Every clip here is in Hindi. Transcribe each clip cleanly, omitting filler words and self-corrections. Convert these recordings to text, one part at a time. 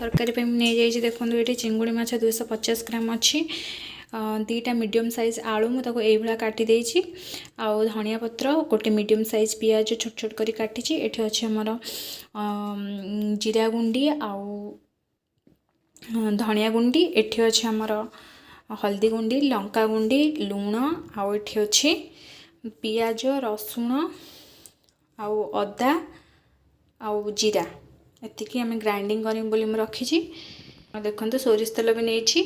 तरकारी पे नहीं जाइए देखो ये चिंगुड़ी माछ 250 ग्राम अच्छी दीटा मीडियम साइज आलू मुझे ये काटी देछि आउ धनिया पत्र गोटे मीडियम साइज पियाज छोट छोट करी काटी एठी अच्छे हमर जीरा गुंडी आउ धनिया गुंडी एठी अच्छे हमर हल्दी गुंडी लंका गुंडी लुण आउ एठी अच्छे पियाज रसुण आउ अदा आउ जीरा एतिकी आम ग्राइंडिंग करें बोली मैं रखी देखते सोरिष तेल भी नहीं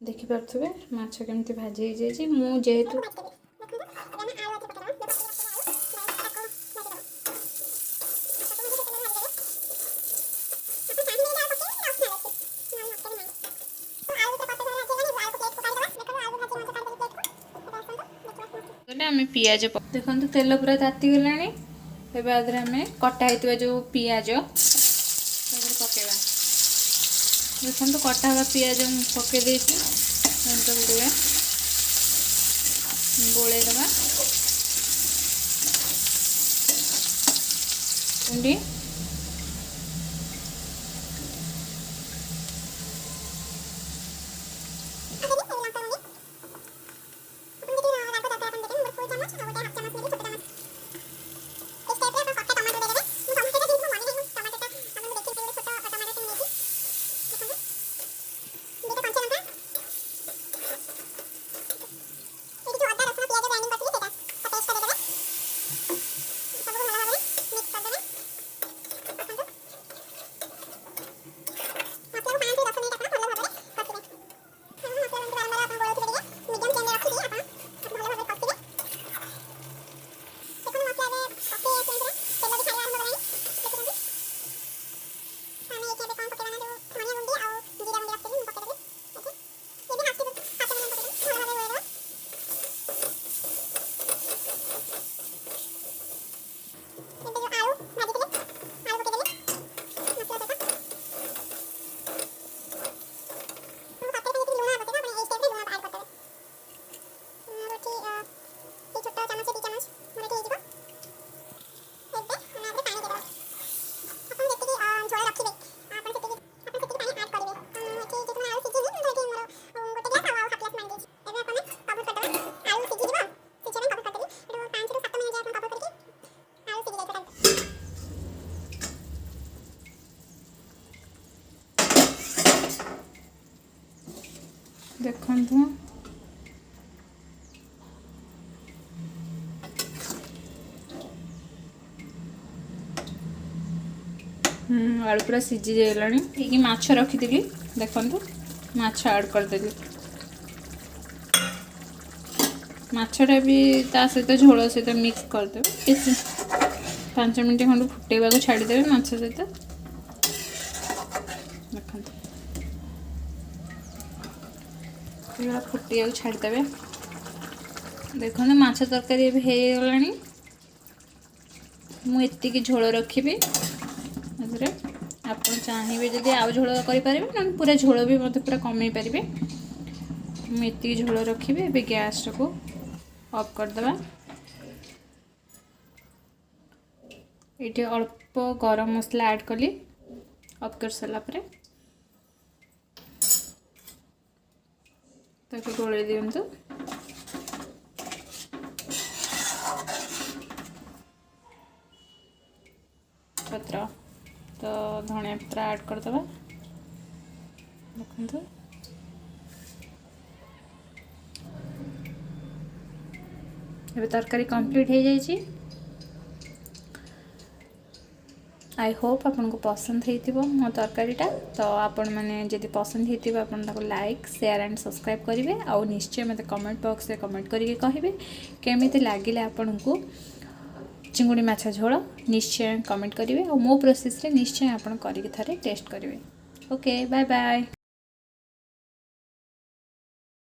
देखिपे माछ केमती भाजी जाइए मु जेहेतु आम पिज देखो तेल पूरा ताती गला आम कटा होता जो पिज पकेवा देखो कटा हुआ पिज पकई देती गोले दबा गुंडी देखु आलू पूरा सीझी जाइला ठीक माछ रखी देखु माछ ऐड करदेली माछटा भी ता सहित झोल सहित मिक्स करदे 5 मिनट खंड फुटेवा को छाड़ीदे माछ सहित देखो फुटिया छाड़ीदे देखो माछ तरकारी भी हो गला मुझे झोल रखी आप चाहिए जदि आउ झोल करें ना पूरा झोल भी मत पूरा कमे पारे मुझे झोल रखी ए गैस को ऑफ करदे ये अल्प गरम मसला ऐड कली ऑफ कर सारा गोल दिंतु पत्र तो धनिया पत्र ऐड करदे देखो ये तरकारी कंप्लीट हो जाइए आई होप आपन को पसंद हेतिबो मो तरकारीटा। तो आपण माने जदि पसंद हेतिबो आपण ताको लाइक शेयर एंड सब्सक्राइब करिवे आ निश्चय मते कमेंट बॉक्स रे कमेंट करके कहिवे केमिति लागिले आपण को चिंगुड़ी माछ झोल निश्चय कमेंट करिवे आ मो प्रोसेस रे निश्चय आपण करिके थरे टेस्ट करिवे। Okay bye bye.